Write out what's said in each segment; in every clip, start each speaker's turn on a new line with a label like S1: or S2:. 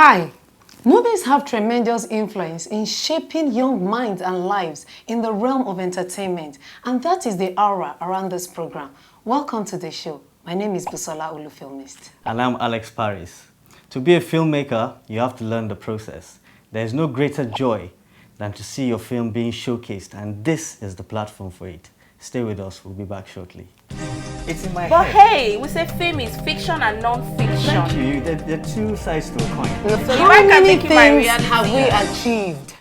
S1: Hi! Movies have tremendous influence in shaping young minds and lives in the realm of entertainment, and that is the aura around this program. Welcome to the show. My name is Busola Olufilmist.
S2: And I'm Alex Paris. To be a filmmaker, you have to learn the process. There is no greater joy than to see your film being showcased, and this is the platform for it. Stay with us, we'll be back shortly. It's in my
S3: But
S2: head.
S3: hey, we say film is fiction and non-fiction.
S2: Thank you. There are two sides to a coin.
S3: So
S1: How many things have we achieved?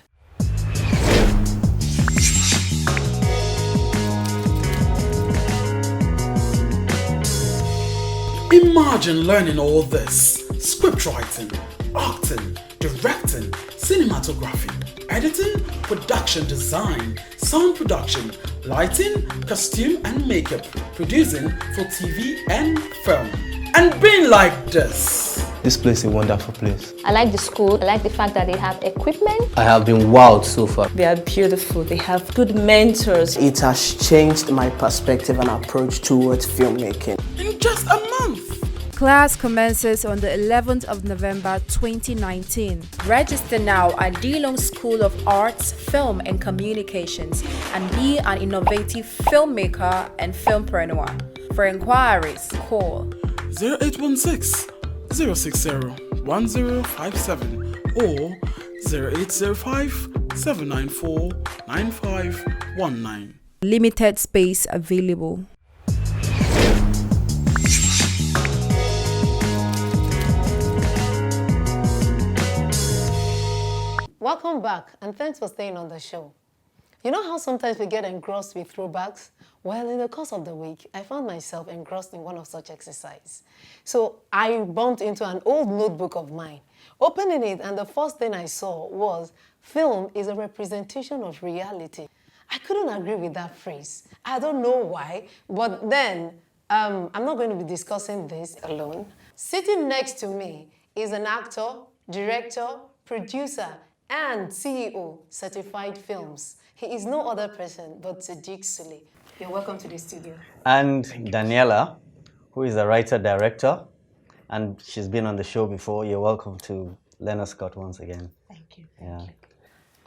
S4: Imagine learning all this: script writing, acting, directing, cinematography, editing, production design, sound production, lighting, costume and makeup, producing for TV and film, and being like this.
S5: This place is a wonderful place.
S6: I like the school. I like the fact that they have equipment.
S5: I have been wowed so far.
S7: They are beautiful. They have good mentors.
S8: It has changed my perspective and approach towards filmmaking.
S4: In just a month.
S9: Class commences on the 11th of November 2019.
S10: Register now at Dilong School of Arts, Film and Communications and be an innovative filmmaker and filmpreneur. For inquiries, call
S4: 0816 060 1057 or 0805 794 9519.
S9: Limited space available.
S1: Welcome back, and thanks for staying on the show. You know how sometimes we get engrossed with throwbacks? Well, in the course of the week, I found myself engrossed in one of such exercises. So I bumped into an old notebook of mine, opening it, and the first thing I saw was, film is a representation of reality. I couldn't agree with that phrase. I don't know why, but then I'm not going to be discussing this alone. Sitting next to me is an actor, director, producer, and CEO, Certified Films. He is no other person but Sadiq Sule. You're welcome to the studio.
S2: And Daniela, who is a writer-director, and she's been on the show before. You're welcome to Leonard Scott once again.
S3: Thank you.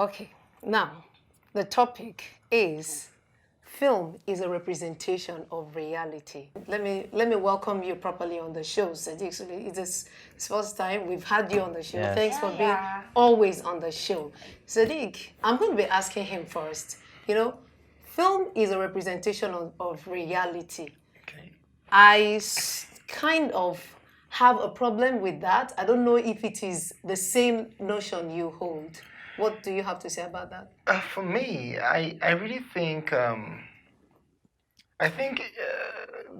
S1: Okay, now, the topic is film is a representation of reality. Let me welcome you properly on the show, Sadiq Sule. It's the first time we've had you on the show.
S2: Yes.
S1: Thanks for being always on the show. Sadiq, I'm going to be asking him first. You know, film is a representation of reality.
S4: Okay.
S1: Kind of have a problem with that. I don't know if it is the same notion you hold. What do you have to say about that?
S11: For me, I really think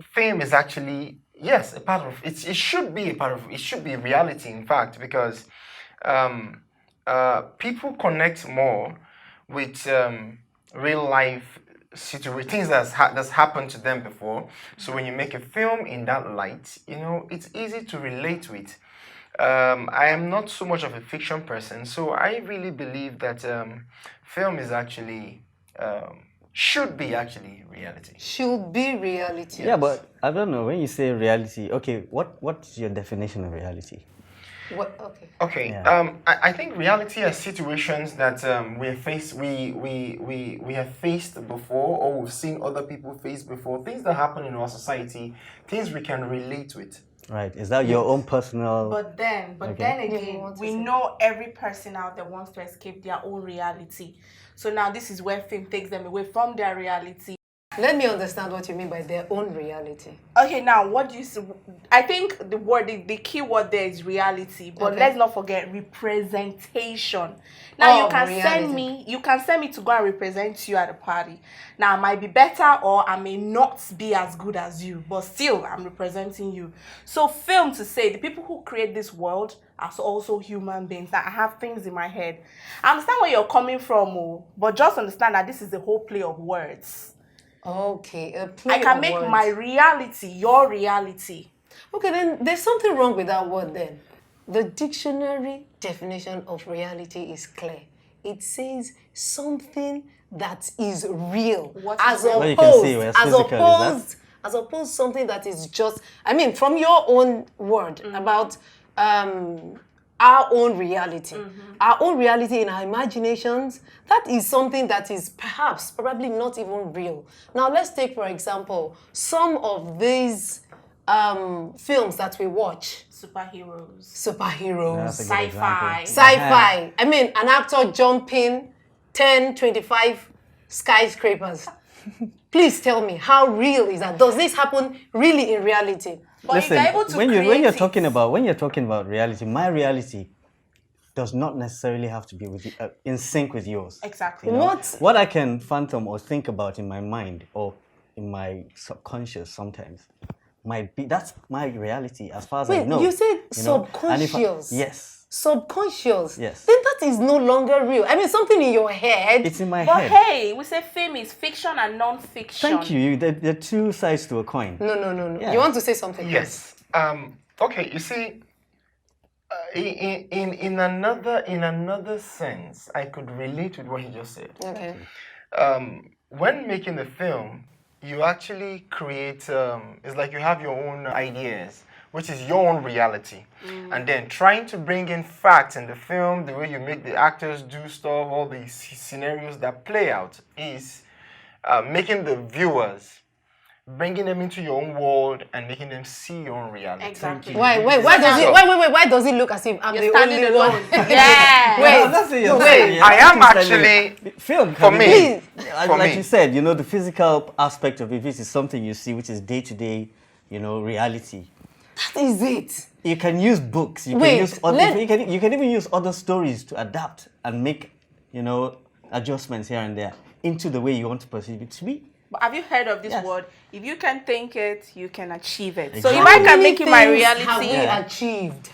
S11: fame is actually, yes, a part of it. It should be a part of it. Should be reality, in fact, because people connect more with real life things that's happened to them before. So when you make a film in that light, you know, it's easy to relate with. I am not so much of a fiction person, so I really believe that film is actually should be actually reality.
S1: Should be reality.
S2: Yeah, but I don't know, when you say reality, okay, what's your definition of reality?
S1: What? Okay.
S11: Okay.
S2: Yeah.
S11: I think reality are situations that we have faced before, or we've seen other people face before. Things that happen in our society, things we can relate with.
S2: Right, is that your own personal...
S3: But then again, we know every person out there wants to escape their own reality. So now this is where film takes them away from their reality.
S1: Let me understand what you mean by their own reality.
S3: Okay, now what do you say? I think the key word there is reality, but let's not forget representation. Now you can send me to go and represent you at a party. Now I might be better or I may not be as good as you, but still I'm representing you. So film to say the people who create this world are also human beings. That I have things in my head. I understand where you're coming from, but just understand that this is the whole play of words.
S1: Okay,
S3: I can make my reality your reality.
S1: Okay, then there's something wrong with that word then. The dictionary definition of reality is clear. It says something that is real. As opposed something that is just, I mean, from your own word about our own reality. Our own reality in our imaginations, that is something that is probably not even real. Now, let's take, for example, some of these films that we watch.
S3: Superheroes.
S1: Sci-fi. Sci-fi. I mean, an actor jumping 10, 25 skyscrapers. Please tell me, how real is that? Does this happen really in reality?
S3: But
S2: listen,
S3: you're able to
S2: when you're talking about reality, my reality does not necessarily have to be in sync with yours.
S3: Exactly.
S2: You know? What I can phantom or think about in my mind or in my subconscious sometimes might be, that's my reality as far as I know.
S1: You said
S2: know?
S1: subconscious.
S2: Yes.
S1: Subconscious.
S2: Yes.
S1: Then that is no longer real. I mean, something in your head.
S2: It's in my
S3: But
S2: head.
S3: hey, we say film is fiction and non-fiction.
S2: Thank you. There are two sides to a coin.
S1: No.
S2: Yeah.
S1: You want to say something?
S11: Yes. Okay. You see, in another sense, I could relate with what he just said.
S1: Okay.
S11: When making the film, you actually create. It's like you have your own ideas, which is your own reality, and then trying to bring in facts in the film, the way you make the actors do stuff, all these scenarios that play out, is making the viewers, bringing them into your own world and making them see your own reality.
S3: Exactly.
S1: Why does it look as if I'm
S3: You're
S1: the only
S3: standing
S1: one?
S3: alone. Yeah.
S1: Wait.
S11: I am actually
S2: film
S11: for me.
S2: Like you said, you know, the physical aspect of it, which is something you see, which is day to day, you know, reality.
S1: That is it.
S2: You can use books. You can even use other stories to adapt and make, you know, adjustments here and there into the way you want to perceive it to be.
S3: But have you heard of this word? If you can think it, you can achieve it.
S2: Exactly.
S3: So if I can make it my reality,
S1: have we achieved?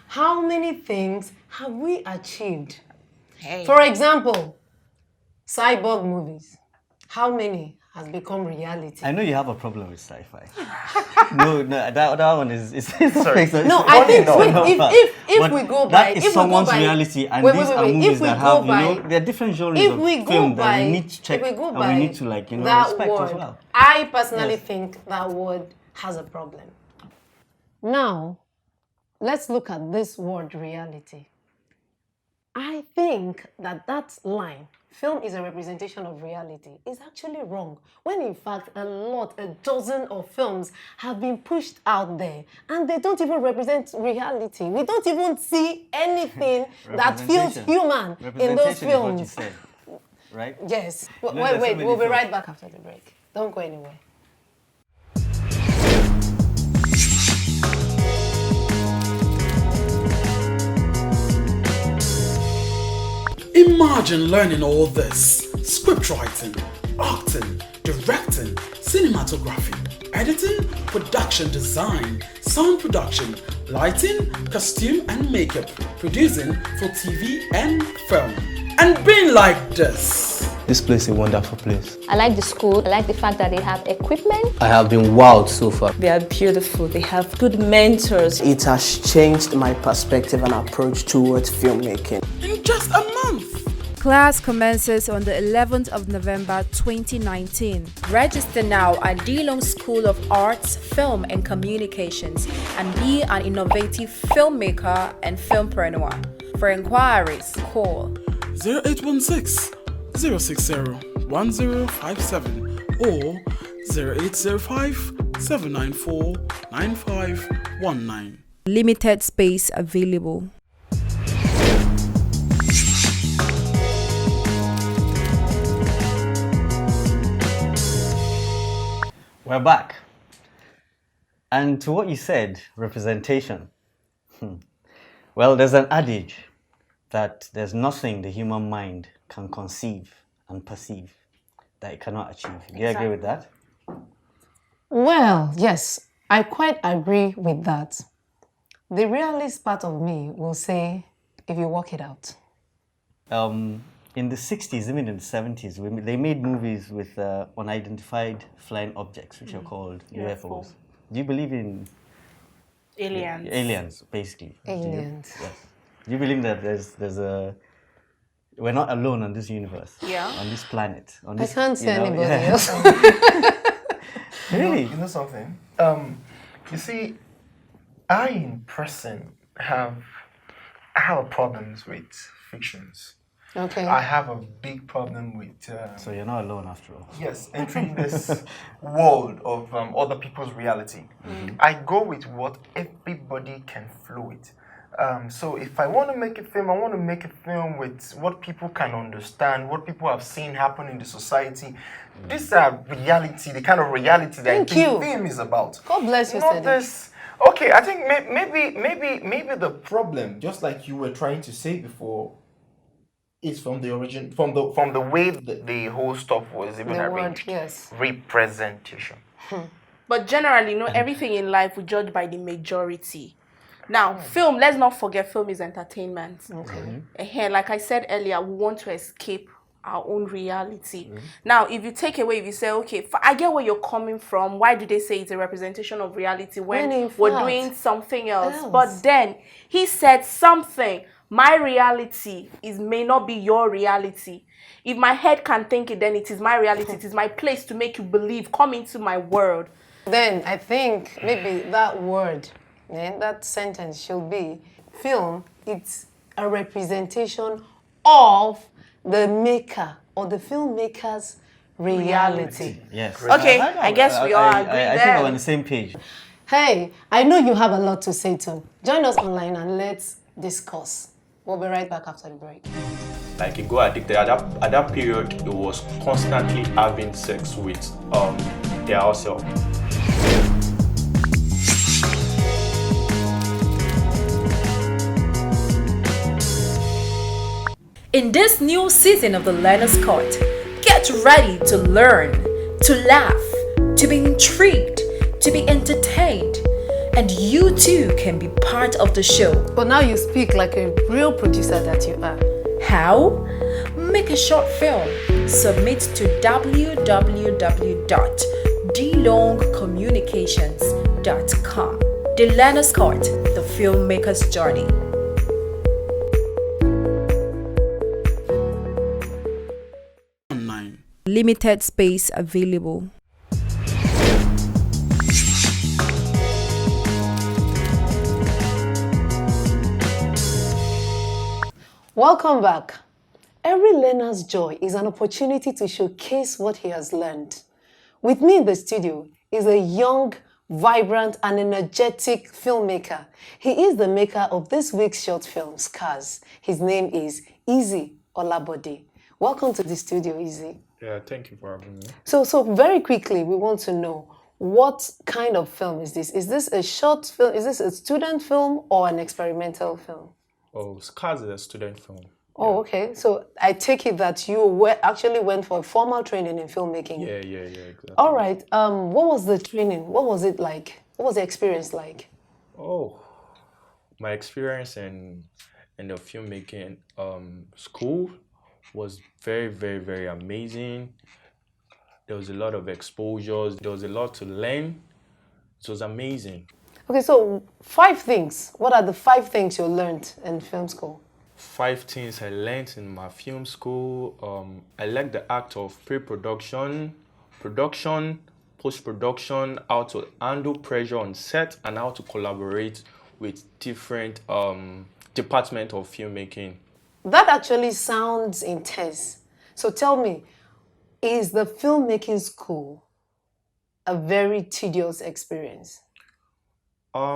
S1: How many things have we achieved?
S3: Hey.
S1: For example, cyborg movies. How many has become reality?
S2: I know you have a problem with sci-fi. no, that one is sorry.
S1: No, I think if we go by,
S2: that is someone's reality, and these are movies that have, you know, there are different genres of film that we need to check and we need to, like, you know, respect as well.
S1: I personally think that word has a problem. Now, let's look at this word reality. I think that line, film is a representation of reality, is actually wrong. When in fact, a dozen of films have been pushed out there and they don't even represent reality. We don't even see anything that feels human in those films.
S2: Is what you said, right?
S1: Yes. Wait, we'll be right back after the break. Don't go anywhere.
S4: Imagine learning all this: script writing, acting, directing, cinematography, editing, production design, sound production, lighting, costume and makeup, producing for TV and film, and being like this.
S5: This place is a wonderful place.
S6: I like the school. I like the fact that they have equipment.
S5: I have been wowed so far.
S7: They are beautiful. They have good mentors.
S8: It has changed my perspective and approach towards filmmaking.
S4: In just a month.
S9: Class commences on the 11th of November 2019.
S10: Register now at DeLong School of Arts, Film and Communications and be an innovative filmmaker and filmpreneur. For inquiries, call
S4: 0816 060 1057 or 0805 794 9519.
S9: Limited space available.
S2: We're back. And to what you said, representation. Well, there's an adage that there's nothing the human mind can conceive and perceive that it cannot achieve. Do you agree with that?
S1: Well, yes, I quite agree with that. The realist part of me will say, if you work it out.
S2: In the 60s, even in the 70s, they made movies with unidentified flying objects, which are called UFOs. Do you believe in
S3: aliens?
S2: Aliens, basically.
S1: Aliens.
S2: Yes. Do you believe that we're not alone on this universe?
S3: Yeah.
S2: On this planet.
S1: I can't see anybody else.
S2: Really?
S11: You know something? You see, I in person have I have problems with fictions.
S1: Okay.
S11: I have a big problem with.
S2: So you're not alone after all.
S11: Yes, entering this world of other people's reality. I go with what everybody can flow with. So if I want to make a film, I want to make a film with what people can understand, what people have seen happen in the society. These are reality, the kind of reality that I think film is about.
S1: God bless you,
S11: Not this. Okay, I think maybe the problem, just like you were trying to say before, is from the origin, from the way the whole stuff was even arranged.
S1: Yes.
S11: Representation.
S3: But generally, everything in life we judge by the majority. Now, film, let's not forget, film is entertainment. Okay. Like I said earlier, we want to escape our own reality. Now, if you take away, if you say, okay, I get where you're coming from, why do they say it's a representation of reality when we're doing something else? But then, he said something. My reality may not be your reality. If my head can think it, then it is my reality. It is my place to make you believe. Come into my world.
S1: Then I think maybe that word, that sentence should be, film, it's a representation of the maker or the filmmaker's reality.
S2: Yes.
S3: Okay, I guess we all agree
S2: I think we're on the same page.
S1: Hey, I know you have a lot to say too. Join us online and let's discuss. We'll be right back after the break.
S12: Like a go addicted, at that period, it was constantly having sex with their house help.
S10: In this new season of the Learner's Court, get ready to learn, to laugh, to be intrigued, to be entertained, and you too can be part of the show.
S1: But now you speak like a real producer that you are.
S10: How? Make a short film. Submit to www.dlongcommunications.com. The Learner's Court, the filmmaker's journey.
S9: Limited space available.
S1: Welcome back. Every learner's joy is an opportunity to showcase what he has learned. With me in the studio is a young, vibrant, and energetic filmmaker. He is the maker of this week's short film, Scars. His name is Easy Olabode. Welcome to the studio, Easy.
S12: Yeah, thank you for having me.
S1: So very quickly, we want to know, what kind of film is this? Is this a short film? Is this a student film or an experimental film?
S12: Oh, Scars is a student film.
S1: Oh, okay. So I take it that you actually went for a formal training in filmmaking.
S12: Yeah, exactly.
S1: All right. What was the training? What was it like? What was the experience like?
S12: Oh, my experience in the filmmaking school was very, very, very amazing. There was a lot of exposures. There was a lot to learn. It was amazing.
S1: Okay, so 5 things. What are the 5 things you learned in film school?
S12: 5 things I learned in my film school. I like the act of pre-production, production, post-production, how to handle pressure on set, and how to collaborate with different departments of filmmaking.
S1: That actually sounds intense. So tell me, is the filmmaking school a very tedious experience?
S12: I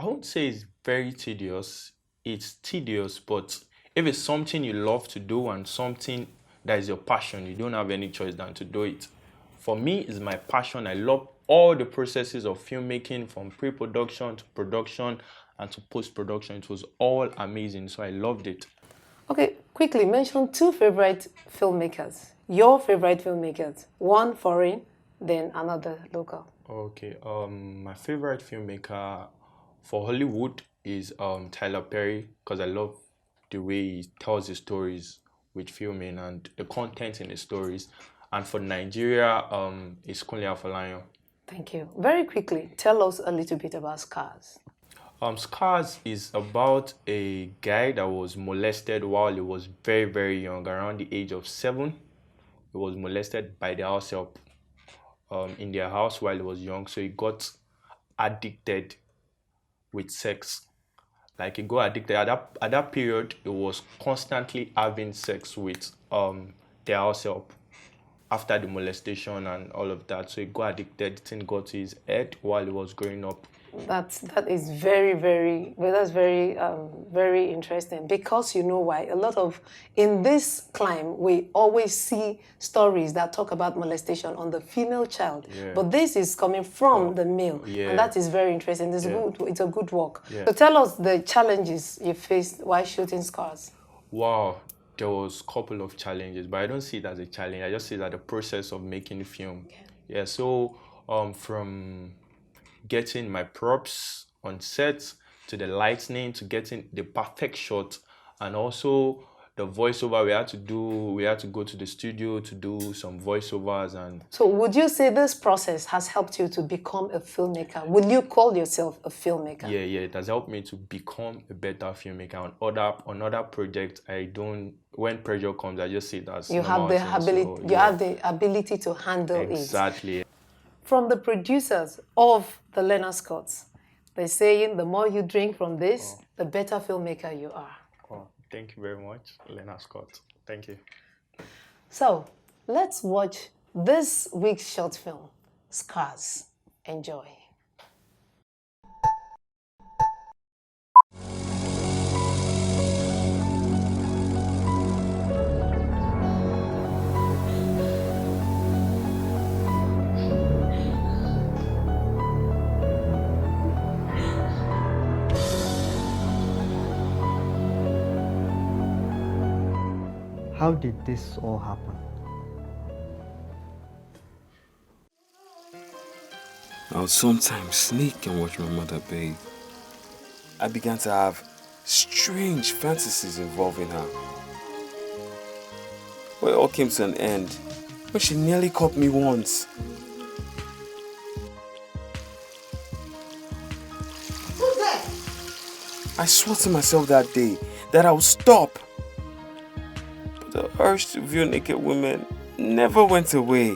S12: won't say it's very tedious. It's tedious, but if it's something you love to do and something that is your passion, you don't have any choice than to do it. For me, it's my passion. I love all the processes of filmmaking, from pre-production to production and to post-production. It was all amazing, so I loved it.
S1: Okay, quickly mention 2 favorite filmmakers. Your favorite filmmakers. One foreign, then another local.
S12: Okay, my favorite filmmaker for Hollywood is Tyler Perry, because I love the way he tells his stories with filming and the content in his stories. And for Nigeria, it's Kunle Afolayan.
S1: Thank you. Very quickly, tell us a little bit about Scars.
S12: Scars is about a guy that was molested while he was very, very young, around the age of 7. He was molested by the house help in their house while he was young, so he got addicted with sex. Like it got addicted. At that period, it was constantly having sex with their house help after the molestation and all of that. So he got addicted. The thing got to his head while he was growing up.
S1: That is very, that's very, very interesting, because you know why? In this climb, we always see stories that talk about molestation on the female child, but this is coming from the male, and that is very interesting. It's good. It's a good work. So tell us the challenges you faced while shooting Scars.
S12: Wow, there was a couple of challenges, but I don't see it as a challenge. I just see it as the process of making the film. So from getting my props on set, to the lightning, to getting the perfect shot, and also the voiceover we had to go to the studio to do some voiceovers. And
S1: so would you say this process has helped you to become a filmmaker? Will you call yourself a filmmaker?
S12: Yeah, it has helped me to become a better filmmaker. On other projects, when pressure comes, I just see it as
S1: you have the ability.
S12: So,
S1: you have the ability to handle it.
S12: Exactly.
S1: From the producers of the Leonard Scotts, they're saying the more you drink from this, the better filmmaker you are.
S12: Oh, thank you very much, Leonard Scott. Thank you.
S1: So, let's watch this week's short film, Scars. Enjoy.
S2: How did this all happen?
S13: I would sometimes sneak and watch my mother bathe. I began to have strange fantasies involving her. Well, it all came to an end when she nearly caught me once.
S8: Who's there?
S13: I swore to myself that day that I would stop. The urge to view naked women never went away.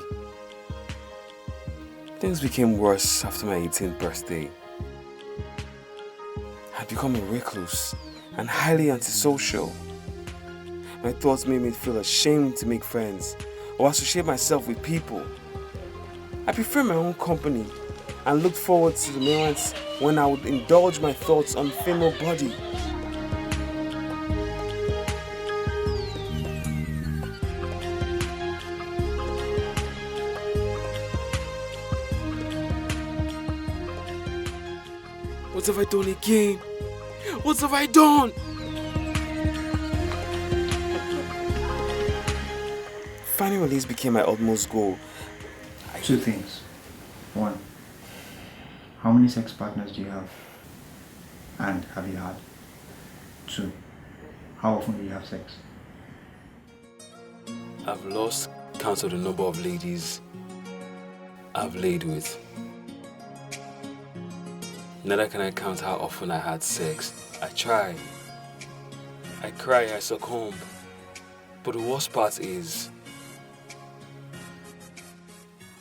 S13: Things became worse after my 18th birthday. I'd become a recluse and highly antisocial. My thoughts made me feel ashamed to make friends or associate myself with people. I preferred my own company and looked forward to the moments when I would indulge my thoughts on female body. What have I done again? What have I done? Finding release became my utmost goal.
S14: Two things. One, how many sex partners do you have? And have you had? Two, how often do you have sex?
S13: I've lost count of the number of ladies I've laid with. Neither can I count how often I had sex. I try. I cry, I succumb. But the worst part is,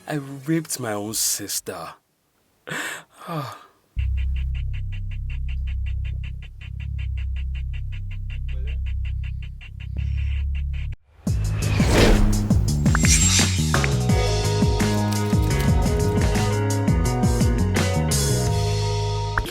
S13: I raped my own sister.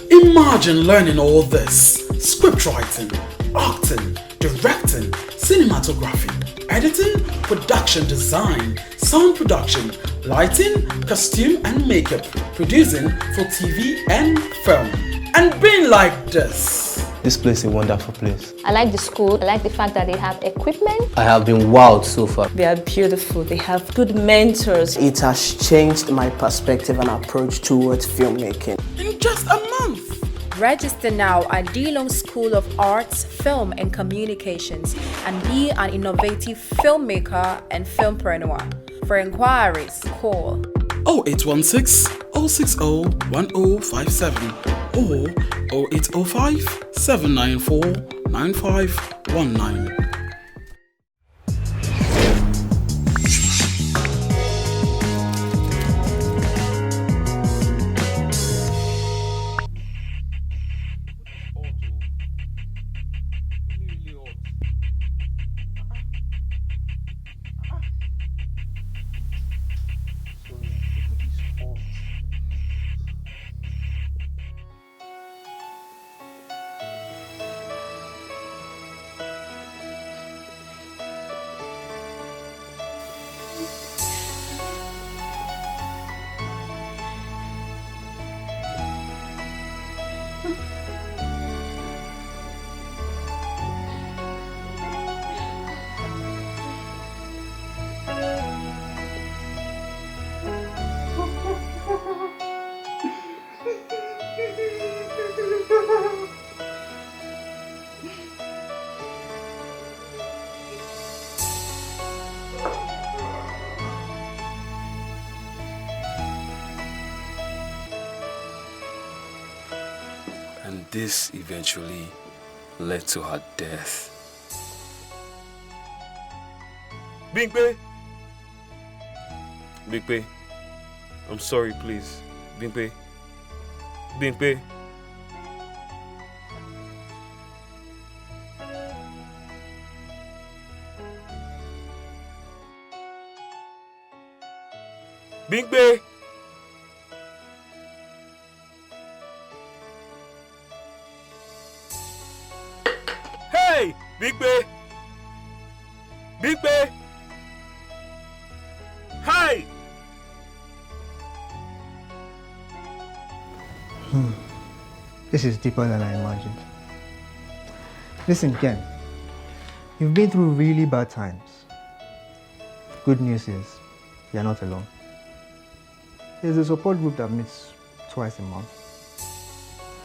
S4: Imagine learning all this: script writing, acting, directing, cinematography, editing, production design, sound production, lighting, costume and makeup, producing for TV and film, and being like this.
S5: This place is a wonderful place.
S6: I like the school. I like the fact that they have equipment.
S5: I have been wowed so far.
S7: They are beautiful. They have good mentors.
S8: It has changed my perspective and approach towards filmmaking.
S4: In just a month.
S10: Register now at DeLong School of Arts, Film and Communications and be an innovative filmmaker and filmpreneur. For inquiries, call
S4: 0816 060 1057 or 0805 794 9519.
S13: this eventually led to her death. Bimpe! Bimpe, I'm sorry, please. Bimpe. Bimpe. Bimpe! Hey! Bimpe! Bimpe! Hi!
S14: This is deeper than I imagined. Listen, Ken. You've been through really bad times. Good news is, you're not alone. There's a support group that meets twice a month.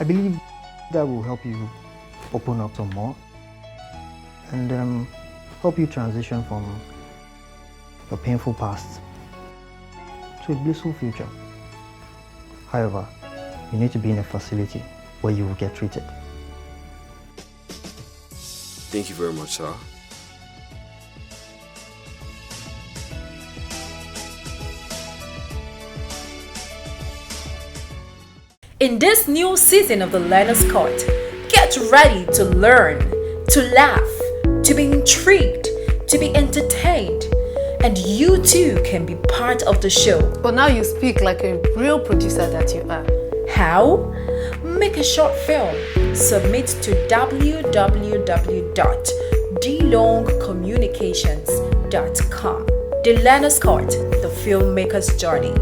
S14: I believe that will help you open up some more and help you transition from a painful past to a blissful future. However, you need to be in a facility where you will get treated.
S13: Thank you very much, sir.
S10: In this new season of the Learner's Court, get ready to learn, to laugh, to be intrigued, to be entertained, and you too can be part of the show.
S1: But now you speak like a real producer that you are.
S10: How? Make a short film. Submit to www.delongcommunications.com. The Learner's Court, the filmmaker's journey.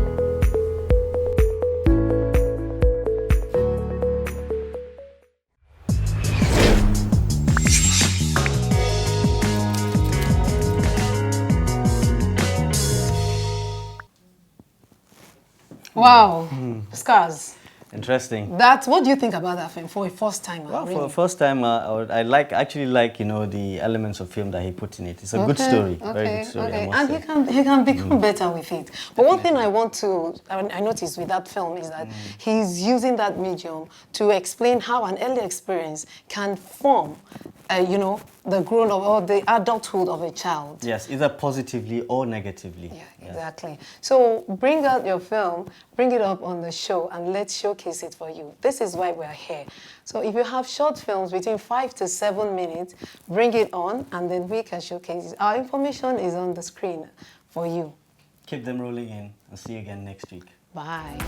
S1: Wow, Scars.
S2: Interesting.
S1: What do you think about that film for a first time?
S2: Well,
S1: really?
S2: for a first time, I actually like the elements of film that he put in it. It's a good story, very good story. I must
S1: And
S2: say.
S1: he can become better with it. But one thing I noticed with that film is that he's using that medium to explain how an early experience can form, the grown up or the adulthood of a child.
S2: Yes, either positively or negatively.
S1: Yeah, exactly. So bring out your film, bring it up on the show, and let's showcase it for you. This is why we're here. So if you have short films between 5 to 7 minutes, bring it on, and then we can showcase it. Our information is on the screen for you.
S2: Keep them rolling in, and see you again next week.
S1: Bye.